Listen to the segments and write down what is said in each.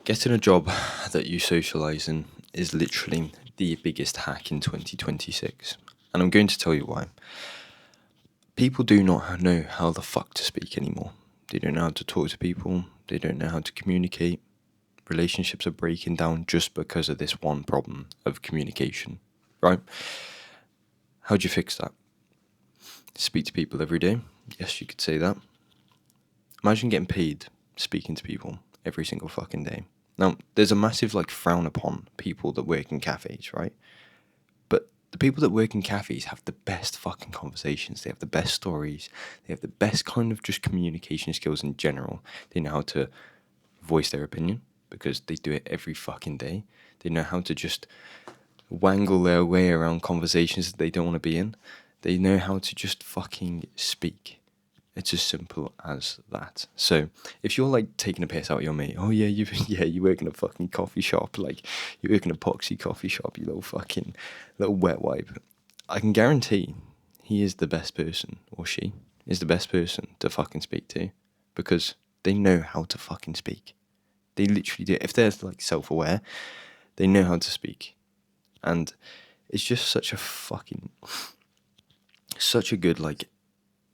Getting a job that you socialise in is literally the biggest hack in 2026. And I'm going to tell you why. People do not know how the fuck to speak anymore. They don't know how to talk to people, they don't know how to communicate. Relationships are breaking down just because of this one problem of communication, right? How do you fix that? Speak to people every day? Yes, you could say that. Imagine getting paid speaking to people every single fucking day. Now, there's a massive frown upon people that work in cafes, right? But the people that work in cafes have the best fucking conversations. They have the best stories. They have the best kind of just communication skills in general. They know how to voice their opinion because they do it every fucking day. They know how to just wangle their way around conversations that they don't want to be in. They know how to just fucking speak. It's as simple as that. So if you're taking a piss out of your mate, oh yeah, you work in a fucking coffee shop, you work in a poxy coffee shop, you little wet wipe. I can guarantee he is the best person, or she is the best person to fucking speak to, because they know how to fucking speak. They literally do. If they're self-aware, they know how to speak, and it's just such a good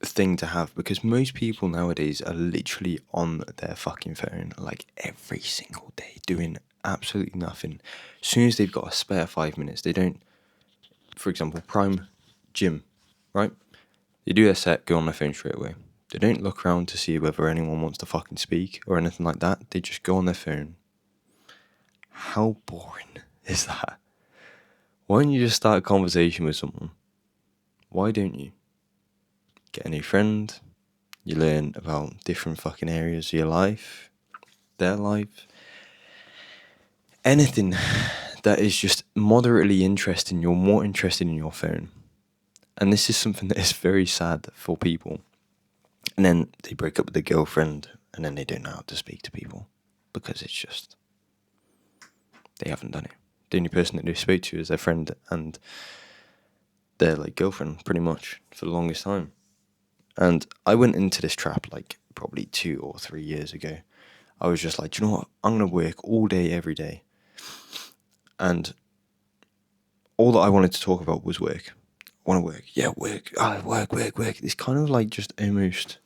thing to have, because most people nowadays are literally on their fucking phone every single day doing absolutely nothing. As soon as they've got a spare 5 minutes, they don't, for example, Prime Gym, right? They do their set, go on their phone straight away. They don't look around to see whether anyone wants to fucking speak or anything like that. They just go on their phone. How boring is that? Why don't you just start a conversation with someone? Why don't you? Get a new friend. You learn about different fucking areas of your life, their life. Anything that is just moderately interesting, you're more interested in your phone. And this is something that is very sad for people. And then they break up with their girlfriend, and then they don't know how to speak to people, because it's just, they haven't done it. The only person that they speak to is their friend and their girlfriend, pretty much, for the longest time. And I went into this trap probably 2 or 3 years ago. I was just do you know what? I'm going to work all day, every day. And all that I wanted to talk about was work. I want to work. Yeah, work. Work. It's kind of just almost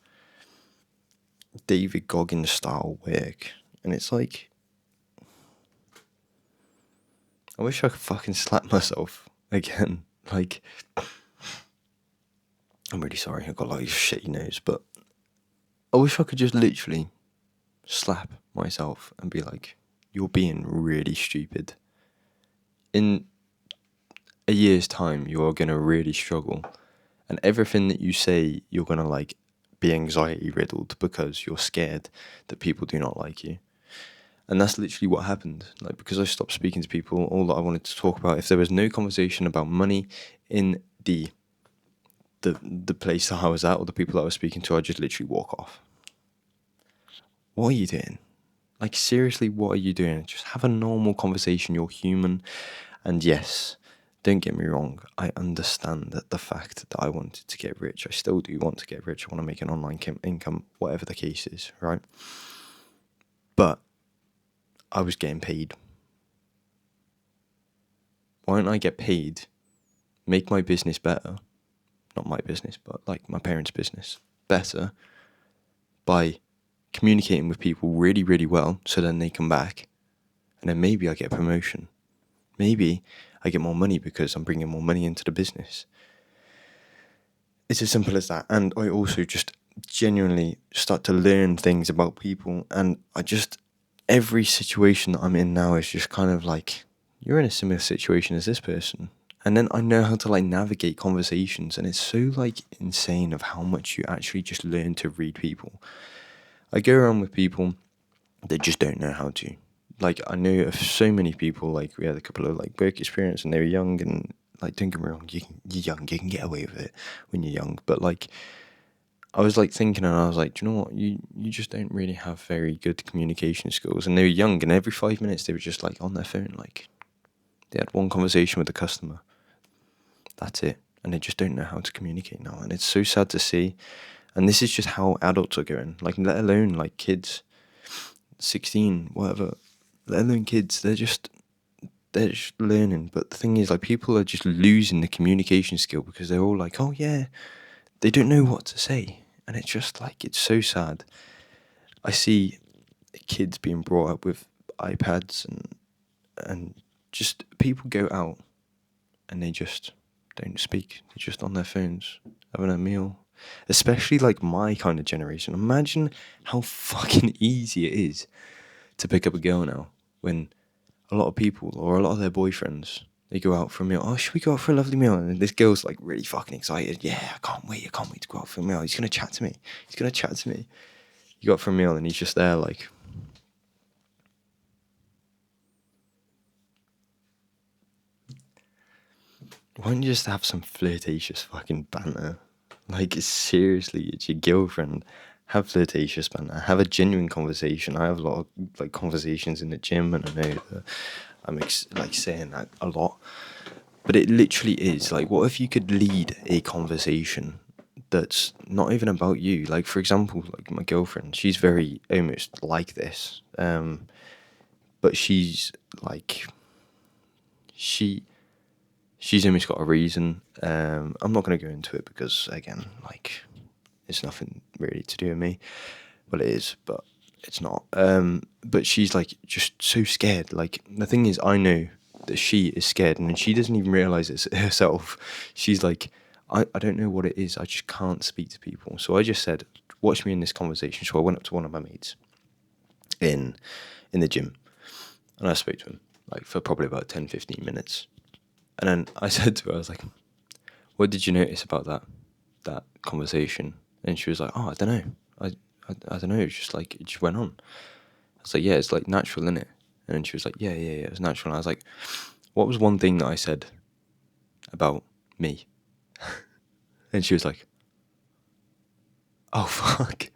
David Goggins style work. And it's I wish I could fucking slap myself again. I'm really sorry, I've got a shitty nose, but I wish I could just literally slap myself and be you're being really stupid. In a year's time, you are going to really struggle. And everything that you say, you're going to be anxiety riddled because you're scared that people do not like you. And that's literally what happened. Because I stopped speaking to people, all that I wanted to talk about, if there was no conversation about money in the place that I was at or the people that I was speaking to, I'd just literally walk off. What are you doing? Seriously, what are you doing? Just have a normal conversation. You're human. And yes, don't get me wrong, I understand that the fact that I wanted to get rich. I still do want to get rich. I want to make an online income, whatever the case is, right? But I was getting paid. Why don't I get paid, make my business better? Not my business, but my parents' business better by communicating with people really, really well, so then they come back, and then maybe I get a promotion. Maybe I get more money because I'm bringing more money into the business. It's as simple as that. And I also just genuinely start to learn things about people, and every situation that I'm in now is just kind of you're in a similar situation as this person. And then I know how to navigate conversations, and it's so insane of how much you actually just learn to read people. I go around with people that just don't know how to. I know of so many people, we had a couple of work experience, and they were young, and don't get me wrong, you're young, you can get away with it when you're young, but I was thinking, and I was do you know what, you just don't really have very good communication skills. And they were young, and every 5 minutes they were just on their phone, they had one conversation with the customer. That's it. And they just don't know how to communicate now. And it's so sad to see. And this is just how adults are going. Let alone kids, 16, whatever. let alone kids. They're just learning. But the thing is, like, people are just losing the communication skill because they're all like, oh yeah, they don't know what to say, and it's just like, it's so sad. I see kids being brought up with iPads, and just people go out and they just don't speak. They're just on their phones having a meal. Especially like my kind of generation. Imagine how fucking easy it is to pick up a girl now, when a lot of people or a lot of their boyfriends, they go out for a meal. Oh, should we go out for a lovely meal? And this girl's like really fucking excited. Yeah, I can't wait to go out for a meal. He's gonna chat to me. You go out for a meal and he's just there like, why don't you just have some flirtatious fucking banter? Like, seriously, it's your girlfriend. Have flirtatious banter. Have a genuine conversation. I have a lot of like conversations in the gym, and I know that I'm like saying that a lot, but it literally is like, what if you could lead a conversation that's not even about you? Like, for example, like my girlfriend, she's very almost like this, but she's like, she's almost got a reason. I'm not going to go into it because, again, like, it's nothing really to do with me. Well, it is, but it's not. But she's like just so scared. Like, the thing is, I know that she is scared, and she doesn't even realize it herself. She's like, I don't know what it is. I just can't speak to people. So I just said, watch me in this conversation. So I went up to one of my mates in the gym, and I spoke to him like for probably about 10-15 minutes. And then I said to her, I was like, what did you notice about that conversation? And she was like, oh, I don't know. I don't know. It's just like, it just went on. I was like, yeah, it's like natural, isn't it? And then she was like, yeah, it's natural. And I was like, what was one thing that I said about me? And she was like, oh, fuck.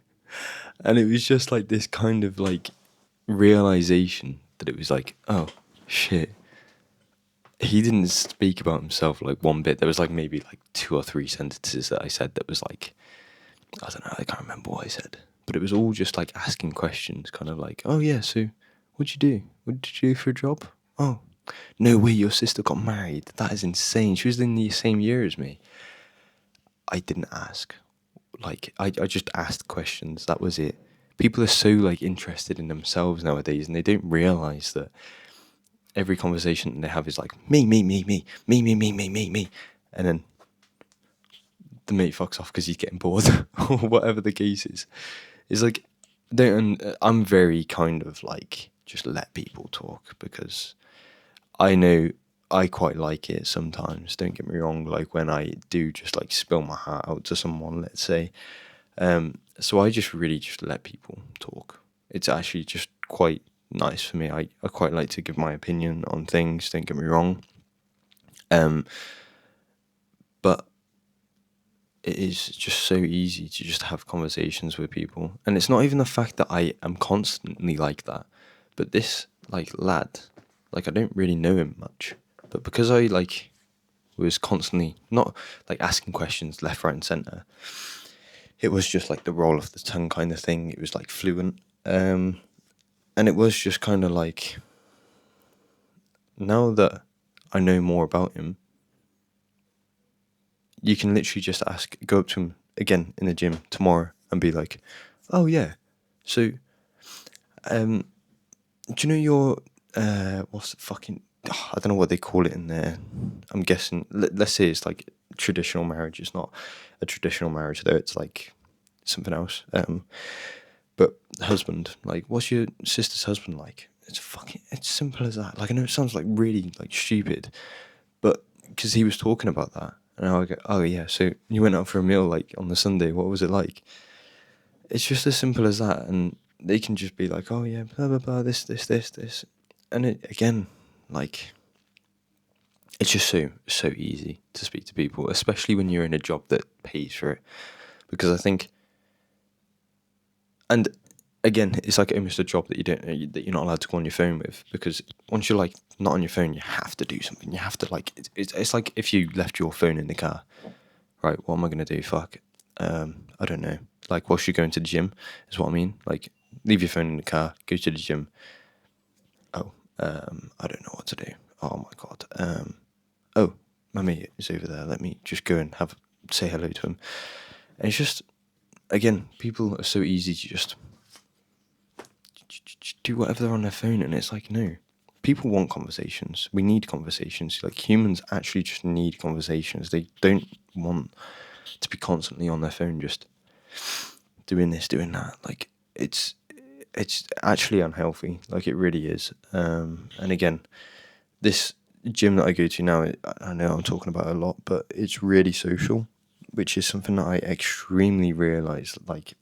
And it was just like this kind of like realization that it was like, oh, shit. He didn't speak about himself like one bit. There was like maybe like 2 or 3 sentences that I said that was like, I don't know, I can't remember what I said. But it was all just like asking questions, kind of like, oh yeah, so what'd you do? What did you do for a job? Oh, no way, your sister got married. That is insane. She was in the same year as me. I didn't ask. Like, I just asked questions. That was it. People are so like interested in themselves nowadays, and they don't realise that every conversation they have is like me, and then the mate fucks off because he's getting bored or whatever the case is. It's like, I'm very kind of like, just let people talk, because I know I quite like it sometimes. Don't get me wrong. Like, when I do just like spill my heart out to someone, let's say, so I just really just let people talk. It's actually just quite nice for me. I quite like to give my opinion on things, don't get me wrong. But it is just so easy to just have conversations with people. And it's not even the fact that I am constantly like that, but this like lad, like, I don't really know him much, but because I like was constantly not like asking questions left, right, and center, it was just like the roll of the tongue kind of thing. It was like fluent. And it was just kind of like, now that I know more about him, you can literally just go up to him again in the gym tomorrow and be like, oh yeah, so, do you know your, what's the fucking, I don't know what they call it in there. I'm guessing, let's say it's like traditional marriage. It's not a traditional marriage though. It's like something else. But husband, like, what's your sister's husband like? It's simple as that. Like, I know it sounds like really like stupid, but because he was talking about that, and I go, oh yeah, so you went out for a meal like on the Sunday. What was it like? It's just as simple as that, and they can just be like, oh yeah, blah blah blah, this, and it again, like, it's just so easy to speak to people, especially when you're in a job that pays for it, because I think, and again, it's like almost a job that you're not allowed to go on your phone with, because once you're like not on your phone, you have to do something. You have to like, it's like if you left your phone in the car, right? What am I gonna do? Fuck, I don't know. Like, whilst you're going to the gym, is what I mean. Like, leave your phone in the car, go to the gym. Oh, I don't know what to do. Oh my god. Oh, my mate is over there. Let me just go and say hello to him. And it's just, again, people are so easy to just do whatever they're on their phone, and it's like, no. People want conversations. We need conversations. Like, humans actually just need conversations. They don't want to be constantly on their phone just doing this, doing that. Like, it's actually unhealthy. Like, it really is. And again, this gym that I go to now, I know I'm talking about it a lot, but it's really social, which is something that I extremely realised, like,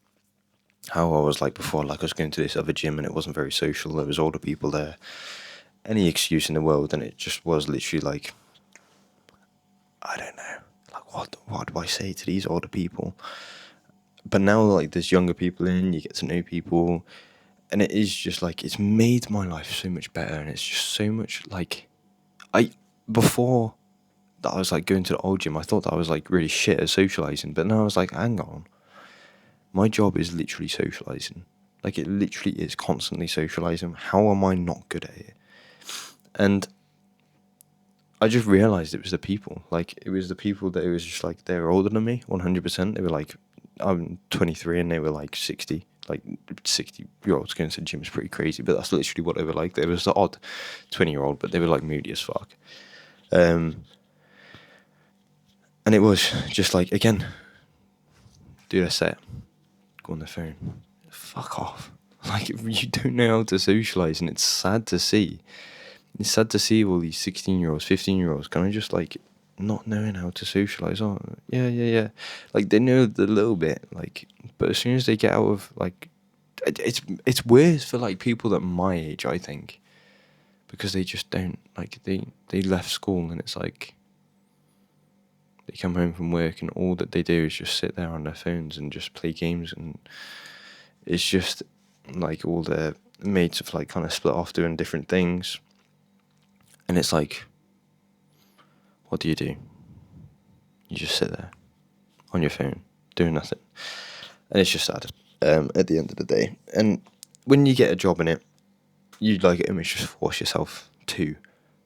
how I was like before. Like, I was going to this other gym and it wasn't very social. There was older people there. Any excuse in the world, and it just was literally like, I don't know, like, what do I say to these older people? But now, like, there's younger people in, you get to know people, and it is just like, it's made my life so much better, and it's just so much like, before that I was like going to the old gym, I thought that I was like really shit at socializing, but now I was like, hang on, my job is literally socializing. Like, it literally is constantly socializing. How am I not good at it? And I just realised it was the people. Like, it was the people that it was just like, they were older than me, 100%. They were like, I'm 23 and they were like 60. Like, 60-year-olds going to the gym is pretty crazy, but that's literally what they were like. They was the odd 20-year-old, but they were like moody as fuck. And it was just like, again, do a set, go on the phone, fuck off. Like, you don't know how to socialise, and it's sad to see. It's sad to see all these 16-year-olds, 15-year-olds kind of just like not knowing how to socialise. Oh, yeah. Like, they know the little bit, like, but as soon as they get out of, like, it's weird for like people that my age, I think, because they just don't, like, they left school and it's like they come home from work and all that they do is just sit there on their phones and just play games, and it's just like all their mates have like kind of split off doing different things. And it's like, what do? You just sit there on your phone doing nothing. And it's just sad at the end of the day. And when you get a job in it, you'd like it, just force yourself to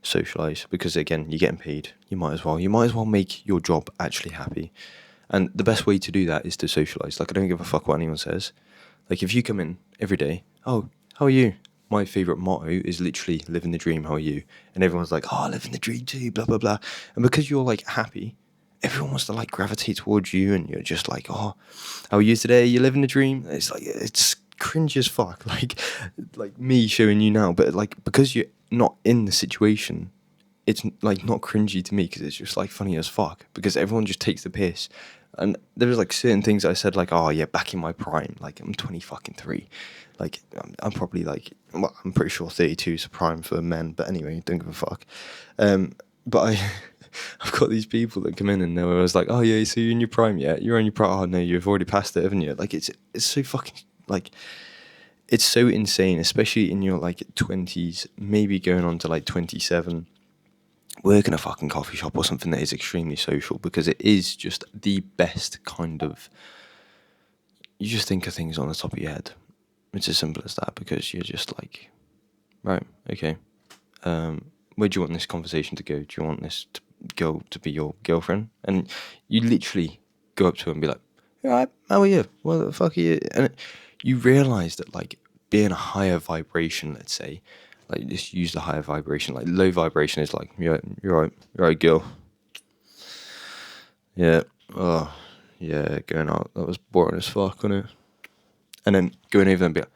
socialise, because again, you're getting paid. You might as well make your job actually happy. And the best way to do that is to socialise. Like, I don't give a fuck what anyone says. Like, if you come in every day, oh, how are you? My favourite motto is literally living the dream, how are you? And everyone's like, oh, living the dream too, blah, blah, blah. And because you're like happy, everyone wants to like gravitate towards you, and you're just like, oh, how are you today? You living the dream? It's like, it's cringe as fuck. Like me showing you now, but like, because you're not in the situation, it's like not cringy to me, because it's just like funny as fuck, because everyone just takes the piss. And there was like certain things I said, like, oh yeah, back in my prime, like, I'm 20 fucking 3. Like, I'm probably like, well, I'm pretty sure 32 is a prime for men, but anyway, don't give a fuck. But I've got these people that come in and they was like, oh yeah, so you're in your prime yet? You're on your prime? Oh no, you've already passed it, haven't you? Like, it's so fucking, like, it's so insane, especially in your like 20s, maybe going on to like 27. Work in a fucking coffee shop or something that is extremely social, because it is just the best kind of, you just think of things on the top of your head. It's as simple as that, because you're just like, right, okay, where do you want this conversation to go? Do you want this girl to be your girlfriend? And you literally go up to her and be like, all right, how are you? What the fuck are you? And you realise that, like, being a higher vibration, let's say, like, just use the higher vibration. Like, low vibration is like, you're right, girl. Yeah, oh, yeah, going out, that was boring as fuck, wasn't it? And then going over and be like,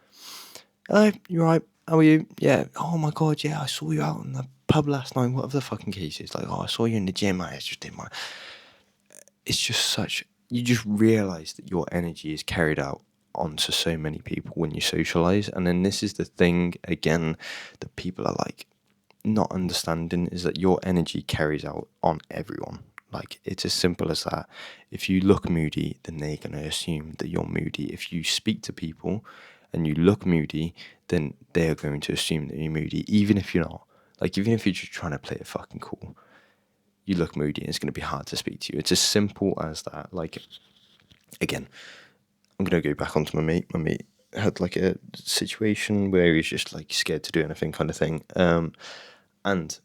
hello, you right? How are you? Yeah. Oh my god, yeah, I saw you out in the pub last night. Whatever the fucking case is. Like, oh, I saw you in the gym. I just did my. It's just such. You just realise that your energy is carried out onto so many people when you socialise. And then this is the thing, again, that people are like not understanding, is that your energy carries out on everyone. Like, it's as simple as that. If you look moody, then they're going to assume that you're moody. If you speak to people and you look moody, then they're going to assume that you're moody, even if you're not. Like, even if you're just trying to play it fucking cool, you look moody and it's going to be hard to speak to you. It's as simple as that. Like, again, I'm going to go back onto my mate. My mate had like a situation where he was just like scared to do anything, kind of thing. And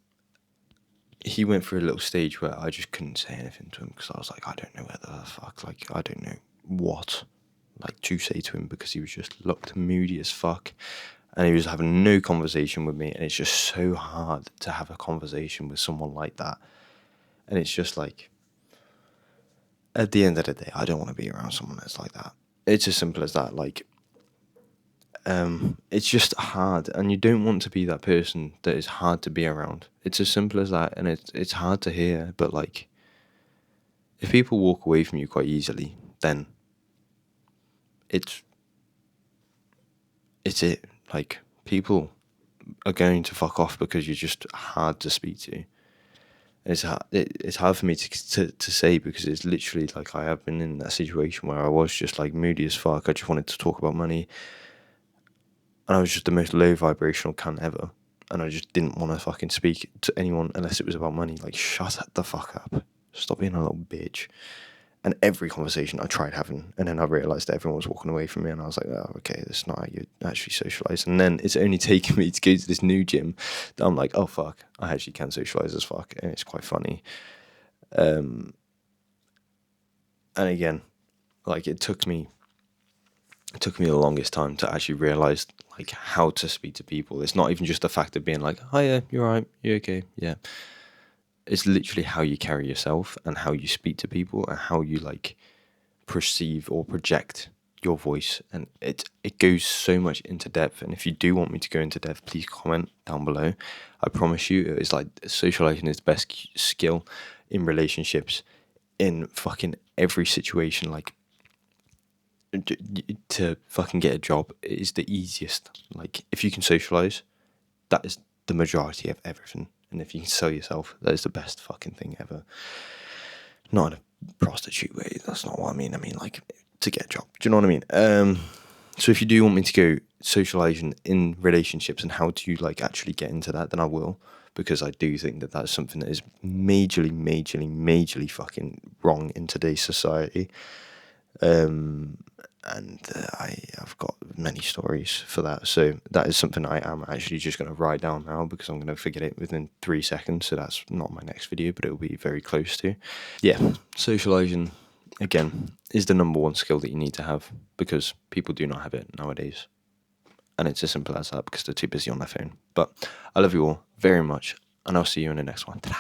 he went through a little stage where I just couldn't say anything to him because I was like, I don't know whether the fuck, like, I don't know what, like, to say to him because he was just looked moody as fuck. And he was having no conversation with me. And it's just so hard to have a conversation with someone like that. And it's just like, at the end of the day, I don't want to be around someone that's like that. It's as simple as that. Like, it's just hard, and you don't want to be that person that is hard to be around. It's as simple as that, and it's hard to hear, but like, if people walk away from you quite easily, then it's it. Like, people are going to fuck off because you're just hard to speak to. It's hard for me to say because it's literally like I have been in that situation where I was just like moody as fuck. I just wanted to talk about money. And I was just the most low vibrational cunt ever. And I just didn't want to fucking speak to anyone unless it was about money. Like, shut the fuck up. Stop being a little bitch. And every conversation I tried having, and then I realised that everyone was walking away from me, and I was like, oh, okay, that's not how you actually socialise. And then it's only taken me to go to this new gym that I'm like, oh, fuck, I actually can socialise as fuck, and it's quite funny. And again, like, it took me the longest time to actually realise, like, how to speak to people. It's not even just the fact of being like, hiya, you're right, you okay, yeah. It's literally how you carry yourself and how you speak to people and how you like perceive or project your voice, and it goes so much into depth. And if you do want me to go into depth, please comment down below. I promise you, it's like socializing is the best skill in relationships, in fucking every situation. Like, to fucking get a job is the easiest. Like, if you can socialize, that is the majority of everything. And if you can sell yourself, that is the best fucking thing ever. Not in a prostitute way, that's not what I mean. I mean, like, to get a job. Do you know what I mean? So if you do want me to go socializing in relationships and how to, like, actually get into that, then I will. Because I do think that that's something that is majorly fucking wrong in today's society. And I've got many stories for that. So that is something I am actually just going to write down now because I'm going to forget it within 3 seconds. So that's not my next video, but it will be very close to. Yeah, socializing, again, is the number one skill that you need to have because people do not have it nowadays. And it's as simple as that because they're too busy on their phone. But I love you all very much, and I'll see you in the next one. Ta-da!